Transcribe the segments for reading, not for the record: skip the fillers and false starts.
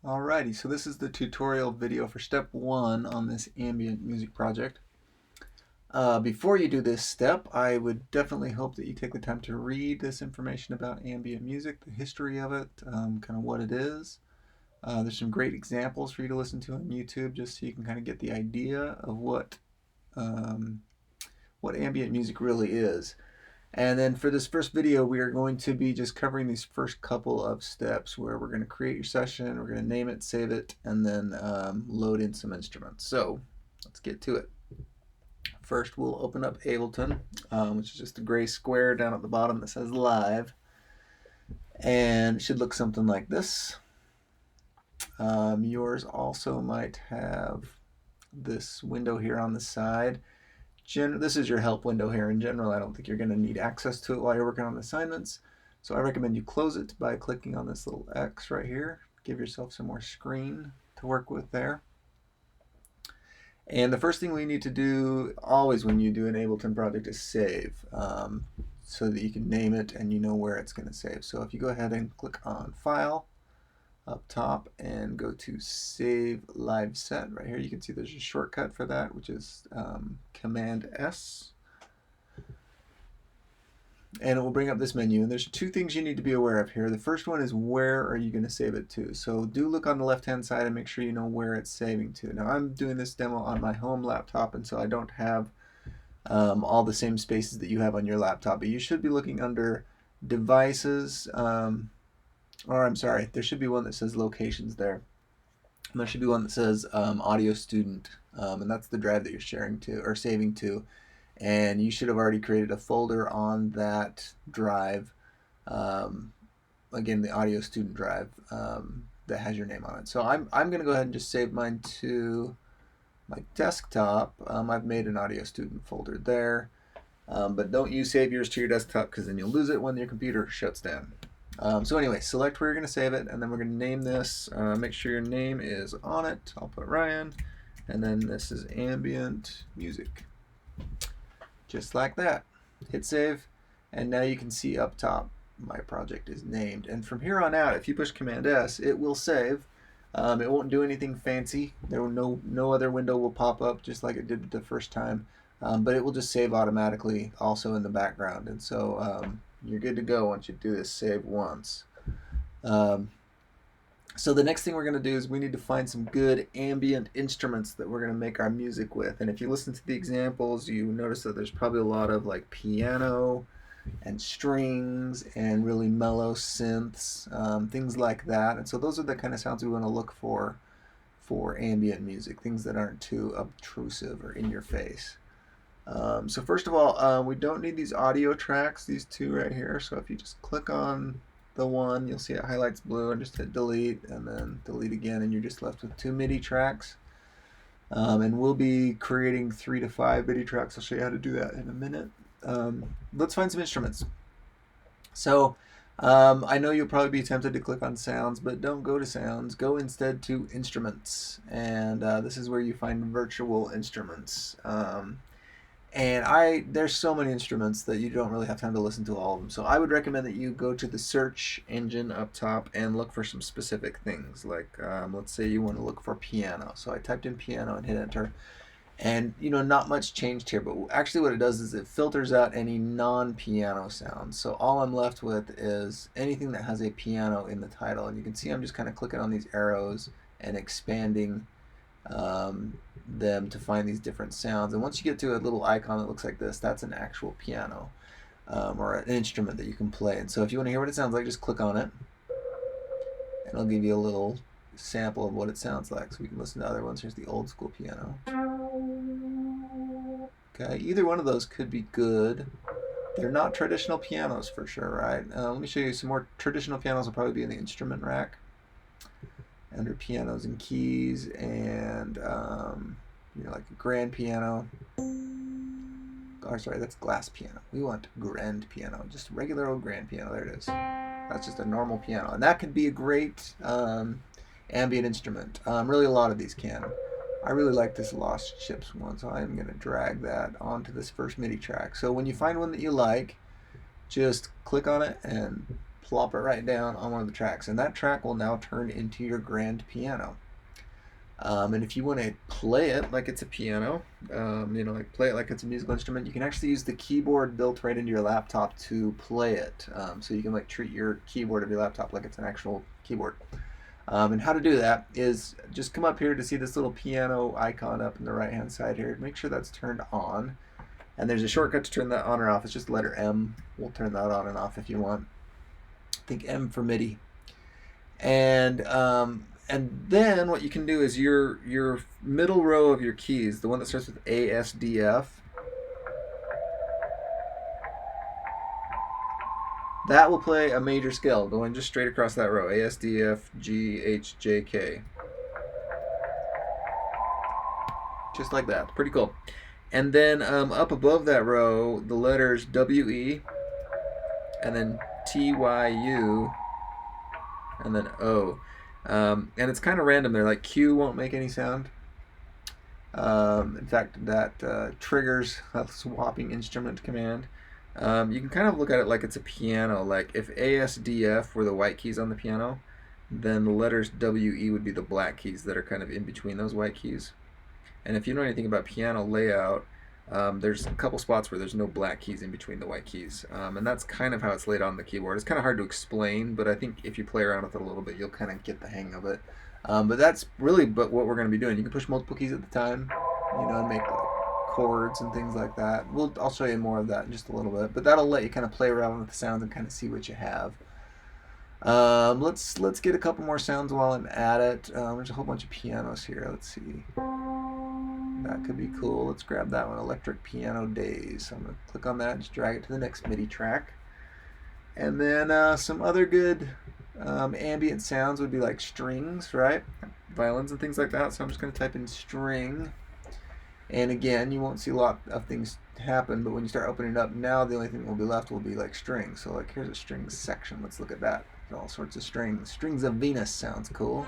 Alrighty, so this is the tutorial video for step 1 on this ambient music project. Before you do this step, I would definitely hope that you take the time to read this information about ambient music, the history of it, kind of what it is. There's some great examples for you to listen to on YouTube just so you can kind of get the idea of um, what ambient music really is. And then for this first video, we are going to be just covering these first couple of steps where we're going to create your session, we're going to name it, save it, and then load in some instruments. So let's get to it. First, we'll open up Ableton, which is just a gray square down at the bottom that says live. And it should look something like this. Yours also might have this window here on the side. This is your help window here. In general, I don't think you're going to need access to it while you're working on assignments. So I recommend you close it by clicking on this little X right here. Give yourself some more screen to work with there. And the first thing we need to do always when you do an Ableton project is save, so that you can name it and you know where it's going to save. So if you go ahead and click on File up top and go to Save Live Set right here, you can see there's a shortcut for that, which is Command S, and it will bring up this menu. And there's two things you need to be aware of here. The first one is where are you going to save it to. So do look on the left hand side and make sure you know where it's saving to. Now I'm doing this demo on my home laptop, and so I don't have all the same spaces that you have on your laptop, but you should be looking under devices, or I'm sorry, there should be one that says locations there. And there should be one that says audio student, and that's the drive that you're sharing to or saving to. And you should have already created a folder on that drive, again the audio student drive, that has your name on it. So I'm going to go ahead and just save mine to my desktop. I've made an audio student folder there, but don't you save yours to your desktop because then you'll lose it when your computer shuts down. So anyway, select where you're going to save it, and then we're going to name this. Make sure your name is on it. I'll put Ryan, and then this is ambient music. Just like that. Hit save, and now you can see up top my project is named. And from here on out, if you push Command S, it will save. It won't do anything fancy. There will no other window will pop up just like it did the first time, but it will just save automatically also in the background. And so you're good to go once you do this save once. So the next thing we're going to do is we need to find some good ambient instruments that we're going to make our music with. And if you listen to the examples, you notice that there's probably a lot of like piano and strings and really mellow synths, things like that. And so those are the kind of sounds we want to look for ambient music, things that aren't too obtrusive or in your face. So first of all, we don't need these audio tracks, these two right here. So if you just click on the one, you'll see it highlights blue, and just hit delete and then delete again, and you're just left with 2 MIDI tracks. And we'll be creating 3 to 5 MIDI tracks. I'll show you how to do that in a minute. Let's find some instruments. So I know you'll probably be tempted to click on sounds, but don't go to sounds. Go instead to instruments, and this is where you find virtual instruments. And there's so many instruments that you don't really have time to listen to all of them. So I would recommend that you go to the search engine up top and look for some specific things. Like let's say you want to look for piano. So I typed in piano and hit enter. And not much changed here, but actually what it does is it filters out any non-piano sounds. So all I'm left with is anything that has a piano in the title. And you can see I'm just kind of clicking on these arrows and expanding them to find these different sounds. And once you get to a little icon that looks like this, that's an actual piano, or an instrument that you can play. And so if you want to hear what it sounds like, just click on it and it'll give you a little sample of what it sounds like. So we can listen to other ones. Here's the old school piano. Okay, either one of those could be good. They're not traditional pianos for sure, right? Let me show you some more traditional pianos. Will probably be in the instrument rack under pianos and keys, and like a grand piano. Oh, sorry, that's glass piano. We want grand piano, just regular old grand piano. There it is. That's just a normal piano, and that could be a great ambient instrument. Really, a lot of these can. I really like this Lost Ships one, so I'm going to drag that onto this first MIDI track. So when you find one that you like, just click on it and plop it right down on one of the tracks, and that track will now turn into your grand piano. And if you want to play it like it's a piano, like play it like it's a musical instrument, you can actually use the keyboard built right into your laptop to play it. So you can like treat your keyboard of your laptop like it's an actual keyboard. And how to do that is just come up here to see this little piano icon up in the right hand side here. Make sure that's turned on. And there's a shortcut to turn that on or off. It's just the letter M. We'll turn that on and off if you want. I think M for MIDI. And then what you can do is your middle row of your keys, the one that starts with ASDF, that will play a major scale going just straight across that row. ASDF, G, H, J, K. Just like that. Pretty cool. And then up above that row, the letters WE, and then TYU, and then O. And it's kind of random there. Like Q won't make any sound. In fact, that triggers a swapping instrument command. You can kind of look at it like it's a piano. Like if ASDF were the white keys on the piano, then the letters WE would be the black keys that are kind of in between those white keys. And if you know anything about piano layout, there's a couple spots where there's no black keys in between the white keys. And that's kind of how it's laid on the keyboard. It's kind of hard to explain, but I think if you play around with it a little bit, you'll kind of get the hang of it. But that's really what we're going to be doing. You can push multiple keys at the time, and make like chords and things like that. I'll show you more of that in just a little bit, but that'll let you kind of play around with the sounds and kind of see what you have. Let's get a couple more sounds while I'm at it. There's a whole bunch of pianos here. Let's see. That could be cool. Let's grab that one, Electric Piano Days. So I'm going to click on that, just drag it to the next MIDI track. And then some other good ambient sounds would be like strings, right? Violins and things like that. So I'm just going to type in string. And again, you won't see a lot of things happen, but when you start opening it up now, the only thing that will be left will be like strings. So like here's a strings section. Let's look at that. There's all sorts of strings. Strings of Venus sounds cool.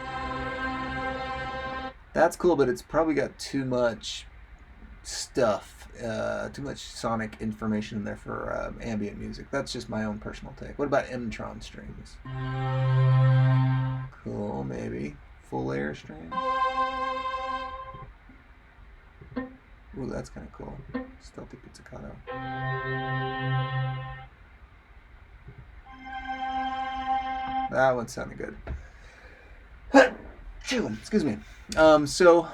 That's cool, but it's probably got too much stuff, too much sonic information in there for ambient music. That's just my own personal take. What about M-tron strings? Cool, maybe. Full layer strings. Ooh, that's kind of cool. Stealthy pizzicato. That one sounded good. Excuse me. So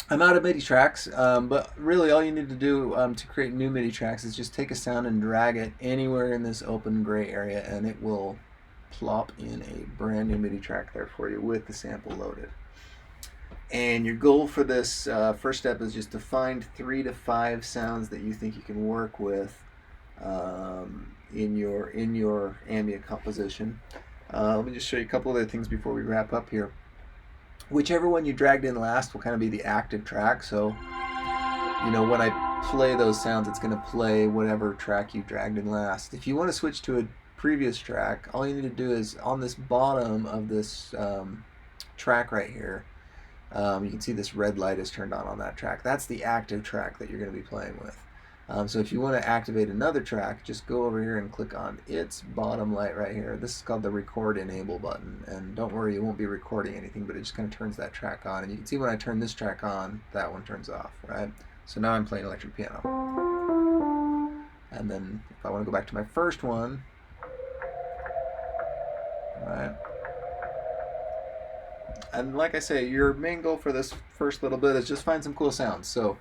I'm out of MIDI tracks, but really all you need to do to create new MIDI tracks is just take a sound and drag it anywhere in this open gray area, and it will plop in a brand new MIDI track there for you with the sample loaded. And your goal for this first step is just to find 3 to 5 sounds that you think you can work with in your ambient composition. Let me just show you a couple other things before we wrap up here. Whichever one you dragged in last will kind of be the active track. So, when I play those sounds, it's going to play whatever track you dragged in last. If you want to switch to a previous track, all you need to do is on this bottom of this track right here, you can see this red light is turned on that track. That's the active track that you're going to be playing with. So if you want to activate another track, just go over here and click on its bottom light right here. This is called the record enable button, and don't worry, you won't be recording anything, but it just kind of turns that track on. And you can see when I turn this track on, that one turns off, right? So now I'm playing electric piano. And then if I want to go back to my first one, right? And like I say, your main goal for this first little bit is just find some cool sounds. So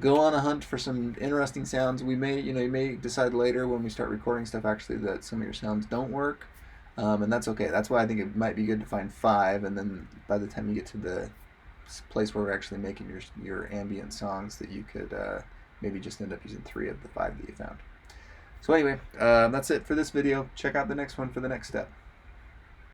go on a hunt for some interesting sounds. You may decide later when we start recording stuff actually that some of your sounds don't work, and that's okay. That's why I think it might be good to find 5, and then by the time you get to the place where we're actually making your ambient songs, that you could maybe just end up using 3 of the 5 that you found. So anyway, that's it for this video. Check out the next one for the next step.